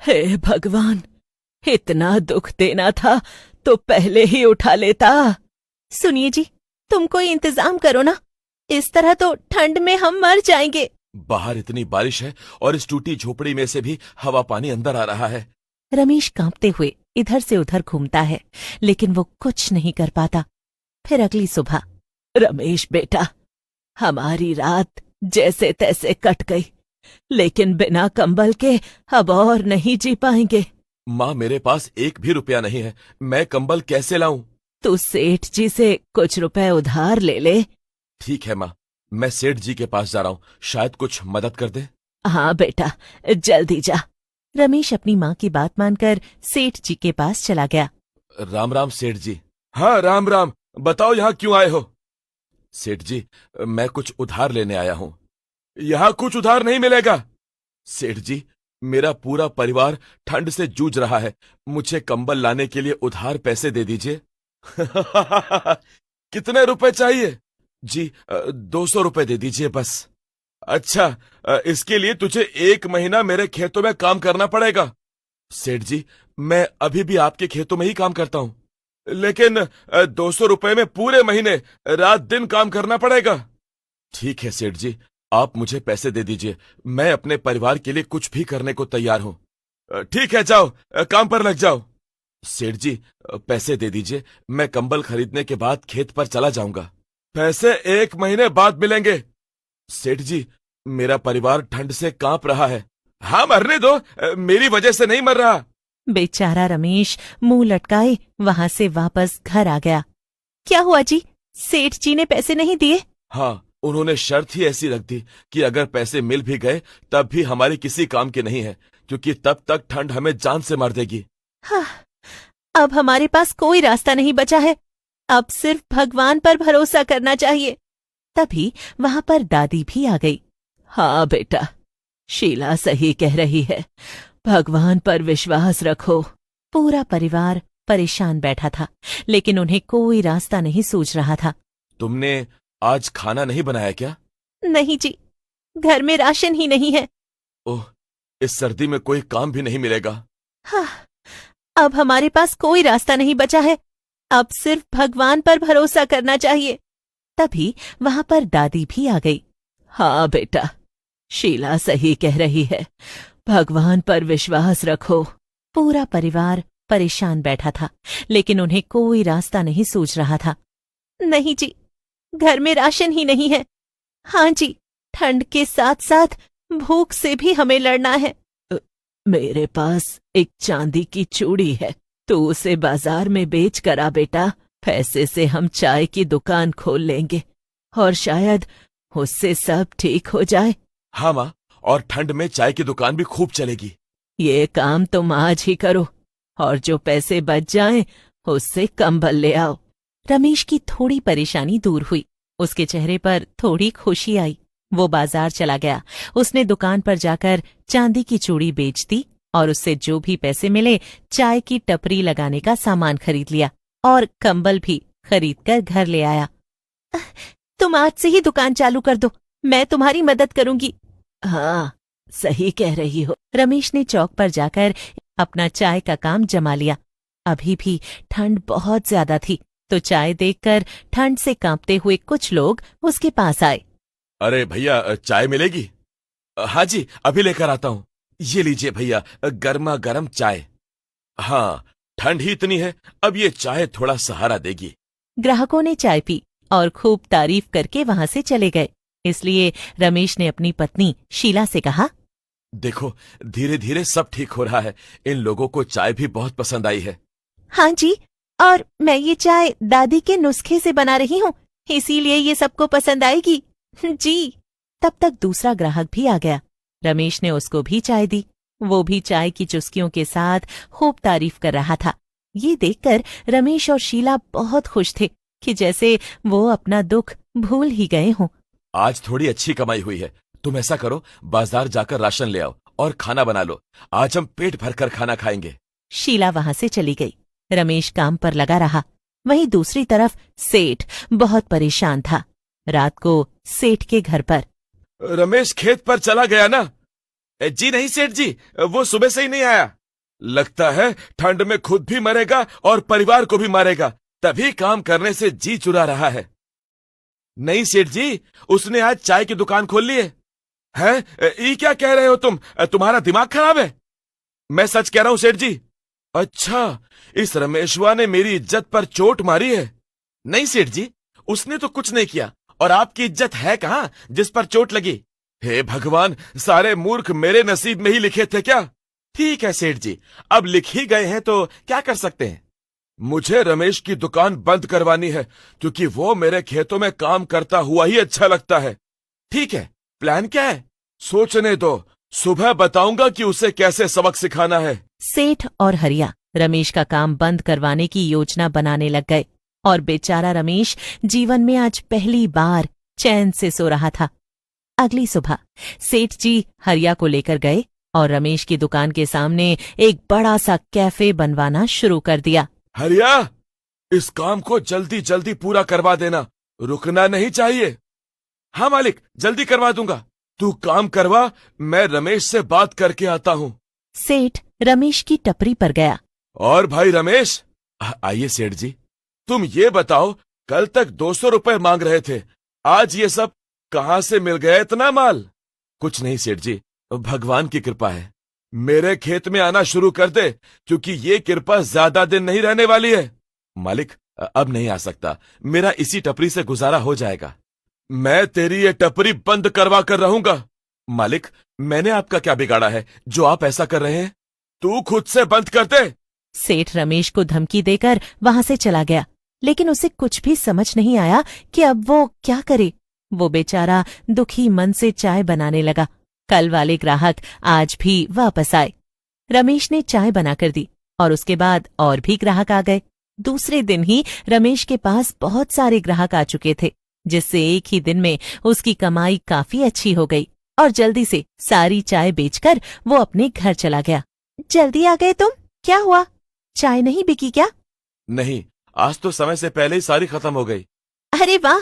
हे भगवान, इतना दुख देना था तो पहले ही उठा लेता। सुनिए जी, तुम कोई इंतजाम करो ना, इस तरह तो ठंड में हम मर जाएंगे। बाहर इतनी बारिश है और इस टूटी झोपड़ी में से भी हवा पानी अंदर आ रहा है। रमेश कांपते हुए इधर से उधर घूमता है, लेकिन वो कुछ नहीं कर पाता। फिर अगली सुबह, रमेश बेटा, हमारी रात जैसे तैसे कट गई, लेकिन बिना कंबल के अब और नहीं जी पाएंगे। माँ, मेरे पास एक भी रुपया नहीं है, मैं कंबल कैसे लाऊं? तू सेठ जी से कुछ रुपए उधार ले ले। ठीक है माँ, मैं सेठ जी के पास जा रहा हूँ, शायद कुछ मदद कर दे। हाँ बेटा, जल्दी जा। रमेश अपनी माँ की बात मानकर सेठ जी के पास चला गया। राम राम सेठ जी। हाँ राम राम, बताओ यहाँ क्यों आए हो? सेठ जी, मैं कुछ उधार लेने आया हूँ। यहाँ कुछ उधार नहीं मिलेगा। सेठ जी, मेरा पूरा परिवार ठंड से जूझ रहा है, मुझे कंबल लाने के लिए उधार पैसे दे दीजिए। कितने रुपए चाहिए? जी 200 रुपए दे दीजिए बस। अच्छा, इसके लिए तुझे 1 महीना मेरे खेतों में काम करना पड़ेगा। सेठ जी, मैं अभी भी आपके खेतों में ही काम करता हूँ, लेकिन 200 रुपए में पूरे महीने रात दिन काम करना पड़ेगा। ठीक है सेठ जी, आप मुझे पैसे दे दीजिए, मैं अपने परिवार के लिए कुछ भी करने को तैयार हूँ। ठीक है, जाओ काम पर लग जाओ। सेठ जी, पैसे दे दीजिए, मैं कंबल खरीदने के बाद खेत पर चला जाऊंगा। पैसे 1 महीने बाद मिलेंगे। सेठ जी, मेरा परिवार ठंड से कांप रहा है। हाँ, मरने दो, मेरी वजह से नहीं मर रहा। बेचारा रमेश मुंह लटकाए वहां से वापस घर आ गया। क्या हुआ जी, सेठ जी ने पैसे नहीं दिए? हाँ, उन्होंने शर्त ही ऐसी रख दी कि अगर पैसे मिल भी गए तब भी हमारे किसी काम के नहीं है, क्योंकि तब तक ठंड हमें जान से मार देगी। हाँ, अब हमारे पास कोई रास्ता नहीं बचा है, अब सिर्फ भगवान पर भरोसा करना चाहिए। तभी वहां पर दादी भी आ गई। हाँ बेटा, शीला सही कह रही है, भगवान पर विश्वास रखो। पूरा परिवार परेशान बैठा था, लेकिन उन्हें कोई रास्ता नहीं सूझ रहा था। तुमने आज खाना नहीं बनाया क्या? नहीं जी, घर में राशन ही नहीं है। ओह, इस सर्दी में कोई काम भी नहीं मिलेगा। हाँ, अब हमारे पास कोई रास्ता नहीं बचा है, अब सिर्फ भगवान पर भरोसा करना चाहिए। तभी वहां पर दादी भी आ गई। हाँ बेटा, शीला सही कह रही है, भगवान पर विश्वास रखो। पूरा परिवार परेशान बैठा था, लेकिन उन्हें कोई रास्ता नहीं सूझ रहा था। नहीं जी, घर में राशन ही नहीं है। हाँ जी, ठंड के साथ साथ भूख से भी हमें लड़ना है। मेरे पास एक चांदी की चूड़ी है, तू उसे बाजार में बेच कर आ बेटा। पैसे से हम चाय की दुकान खोल लेंगे और शायद उससे सब ठीक हो जाए। हाँ माँ, और ठंड में चाय की दुकान भी खूब चलेगी। ये काम तुम आज ही करो और जो पैसे बच जाएं उससे कंबल ले आओ। रमेश की थोड़ी परेशानी दूर हुई, उसके चेहरे पर थोड़ी खुशी आई। वो बाजार चला गया, उसने दुकान पर जाकर चांदी की चूड़ी बेच दी और उससे जो भी पैसे मिले चाय की टपरी लगाने का सामान खरीद लिया और कंबल भी खरीद कर घर ले आया। तुम आज से ही दुकान चालू कर दो, मैं तुम्हारी मदद करूंगी। हाँ, सही कह रही हो। रमेश ने चौक पर जाकर अपना चाय का काम जमा लिया। अभी भी ठंड बहुत ज्यादा थी, तो चाय देखकर ठंड से कांपते हुए कुछ लोग उसके पास आए। अरे भैया, चाय मिलेगी? हाँ जी, अभी लेकर आता हूँ। ये लीजिए भैया, गर्मा गर्म चाय। हाँ, ठंड ही इतनी है, अब ये चाय थोड़ा सहारा देगी। ग्राहकों ने चाय पी और खूब तारीफ करके वहां से चले गए। इसलिए रमेश ने अपनी पत्नी शीला से कहा, देखो, धीरे धीरे सब ठीक हो रहा है, इन लोगों को चाय भी बहुत पसंद आई है। हाँ जी, और मैं ये चाय दादी के नुस्खे से बना रही हूँ, इसीलिए ये सबको पसंद आएगी। जी। तब तक दूसरा ग्राहक भी आ गया। रमेश ने उसको भी चाय दी। वो भी चाय की चुस्कियों के साथ खूब तारीफ कर रहा था। ये देखकर रमेश और शीला बहुत खुश थे कि जैसे वो अपना दुख भूल ही गए हों। आज थोड़ी अच्छी कमाई हुई है, तुम ऐसा करो, बाजार जाकर राशन ले आओ और खाना बना लो, आज हम पेट भरकर खाना खाएंगे। शीला वहां से चली गई। रमेश काम पर लगा रहा। वहीं दूसरी तरफ सेठ बहुत परेशान था। रात को सेठ के घर पर, रमेश खेत पर चला गया ना? जी नहीं सेठ जी, वो सुबह से ही नहीं आया। लगता है ठंड में खुद भी मरेगा और परिवार को भी मारेगा, तभी काम करने से जी चुरा रहा है। नहीं सेठ जी, उसने आज चाय की दुकान खोल ली है। ये क्या कह रहे हो तुम? तुम्हारा दिमाग खराब है? मैं सच कह रहा हूं सेठ जी। अच्छा, इस रमेशवा ने मेरी इज्जत पर चोट मारी है। नहीं सेठ जी, उसने तो कुछ नहीं किया, और आपकी इज्जत है कहां जिस पर चोट लगी? हे भगवान, सारे मूर्ख मेरे नसीब में ही लिखे थे क्या? ठीक है सेठ जी, अब लिख ही गए हैं तो क्या कर सकते हैं। मुझे रमेश की दुकान बंद करवानी है, क्योंकि वो मेरे खेतों में काम करता हुआ ही अच्छा लगता है। ठीक है, प्लान क्या है? सोचने दो, सुबह बताऊंगा कि उसे कैसे सबक सिखाना है। सेठ और हरिया रमेश का काम बंद करवाने की योजना बनाने लग गए, और बेचारा रमेश जीवन में आज पहली बार चैन से सो रहा था। अगली सुबह सेठ जी हरिया को लेकर गए और रमेश की दुकान के सामने एक बड़ा सा कैफे बनवाना शुरू कर दिया। हरिया, इस काम को जल्दी जल्दी पूरा करवा देना, रुकना नहीं चाहिए। हाँ मालिक, जल्दी करवा दूंगा। तू काम करवा, मैं रमेश से बात करके आता हूँ। सेठ रमेश की टपरी पर गया। और भाई रमेश, आइए सेठ जी, तुम ये बताओ, कल तक 200 रुपए मांग रहे थे, आज ये सब कहाँ से मिल गया इतना माल? कुछ नहीं सेठ जी, भगवान की कृपा है। मेरे खेत में आना शुरू कर दे, क्योंकि ये कृपा ज्यादा दिन नहीं रहने वाली है। मालिक, अब नहीं आ सकता, मेरा इसी टपरी से गुजारा हो जाएगा। मैं तेरी ये टपरी बंद करवा कर रहूंगा। मालिक, मैंने आपका क्या बिगाड़ा है जो आप ऐसा कर रहे हैं? तू खुद से बंद कर दे। सेठ रमेश को धमकी देकर वहां से चला गया, लेकिन उसे कुछ भी समझ नहीं आया कि अब वो क्या करे। वो बेचारा दुखी मन से चाय बनाने लगा। कल वाले ग्राहक आज भी वापस आए। रमेश ने चाय बनाकर दी और उसके बाद और भी ग्राहक आ गए। दूसरे दिन ही रमेश के पास बहुत सारे ग्राहक आ चुके थे, जिससे एक ही दिन में उसकी कमाई काफी अच्छी हो गई और जल्दी से सारी चाय बेचकर वो अपने घर चला गया। जल्दी आ गए तुम, क्या हुआ? चाय नहीं बिकी क्या? नहीं, आज तो समय से पहले ही सारी खत्म हो गई। अरे वाह,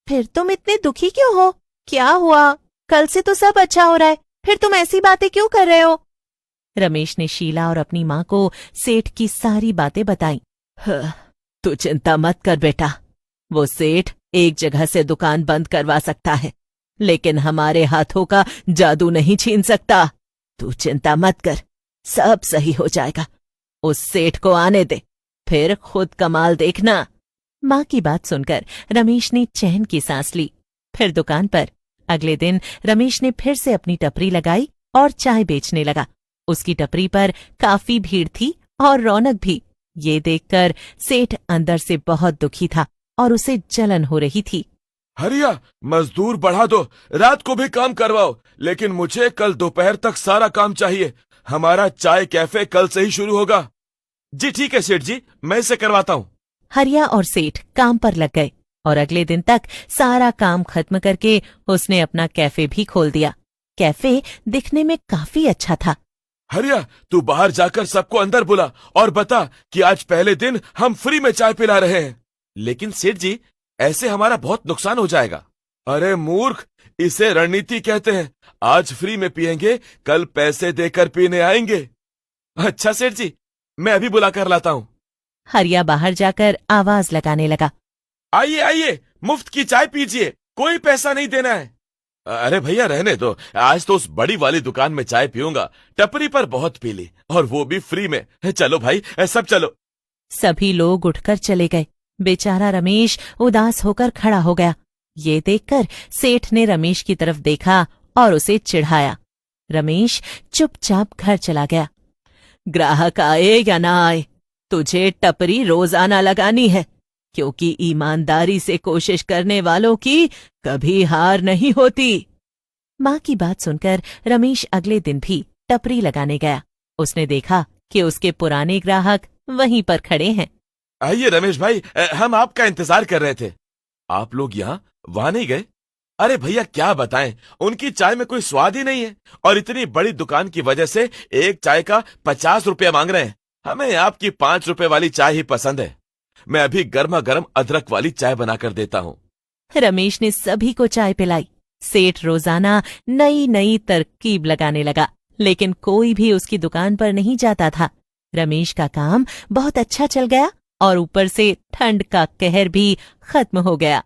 फिर तुम इतने दुखी क्यों हो? क्या हुआ? कल से तो सब अच्छा हो रहा है, फिर तुम ऐसी बातें क्यों कर रहे हो? रमेश ने शीला और अपनी माँ को सेठ की सारी बातें बताई। तू चिंता मत कर बेटा, वो सेठ एक जगह से दुकान बंद करवा सकता है, लेकिन हमारे हाथों का जादू नहीं छीन सकता। तू चिंता मत कर, सब सही हो जाएगा। उस सेठ को आने दे, फिर खुद कमाल देखना। माँ की बात सुनकर रमेश ने चैन की सांस ली। फिर दुकान पर अगले दिन रमेश ने फिर से अपनी टपरी लगाई और चाय बेचने लगा। उसकी टपरी पर काफी भीड़ थी और रौनक भी। ये देखकर सेठ अंदर से बहुत दुखी था और उसे जलन हो रही थी। हरिया, मजदूर बढ़ा दो, रात को भी काम करवाओ, लेकिन मुझे कल दोपहर तक सारा काम चाहिए। हमारा चाय कैफे कल से ही शुरू होगा। जी ठीक है सेठ जी, मैं इसे करवाता हूँ। हरिया और सेठ काम पर लग गए और अगले दिन तक सारा काम खत्म करके उसने अपना कैफे भी खोल दिया। कैफे दिखने में काफी अच्छा था। हरिया, तू बाहर जाकर सबको अंदर बुला और बता कि आज पहले दिन हम फ्री में चाय पिला रहे हैं। लेकिन सेठ जी, ऐसे हमारा बहुत नुकसान हो जाएगा। अरे मूर्ख, इसे रणनीति कहते हैं। आज फ्री में पिएंगे, कल पैसे देकर पीने आएंगे। अच्छा सेठ जी, मैं अभी बुला कर लाता हूँ। हरिया बाहर जाकर आवाज लगाने लगा। आइए आइए, मुफ्त की चाय पीजिए, कोई पैसा नहीं देना है। अरे भैया रहने दो, आज तो उस बड़ी वाली दुकान में चाय पीऊंगा। टपरी पर बहुत पी ली, और वो भी फ्री में। चलो भाई, सब चलो। सभी लोग उठकर चले गए। बेचारा रमेश उदास होकर खड़ा हो गया। ये देखकर सेठ ने रमेश की तरफ देखा और उसे चिढ़ाया। रमेश चुपचाप घर चला गया। ग्राहक आए या ना आए, तुझे टपरी रोजाना लगानी है, क्योंकि ईमानदारी से कोशिश करने वालों की कभी हार नहीं होती। माँ की बात सुनकर रमेश अगले दिन भी टपरी लगाने गया। उसने देखा कि उसके पुराने ग्राहक वहीं पर खड़े हैं। आइए रमेश भाई, हम आपका इंतजार कर रहे थे। आप लोग यहाँ वहां नहीं गए? अरे भैया क्या बताएं, उनकी चाय में कोई स्वाद ही नहीं है, और इतनी बड़ी दुकान की वजह से एक चाय का 50 रुपया मांग रहे हैं। हमें आपकी 5 रुपए वाली चाय ही पसंद है। मैं अभी गर्मा गर्म अदरक वाली चाय बनाकर देता हूँ। रमेश ने सभी को चाय पिलाई सेठ रोजाना नई नई तरकीब लगाने लगा, लेकिन कोई भी उसकी दुकान पर नहीं जाता था। रमेश का काम बहुत अच्छा चल गया और ऊपर से ठंड का कहर भी खत्म हो गया।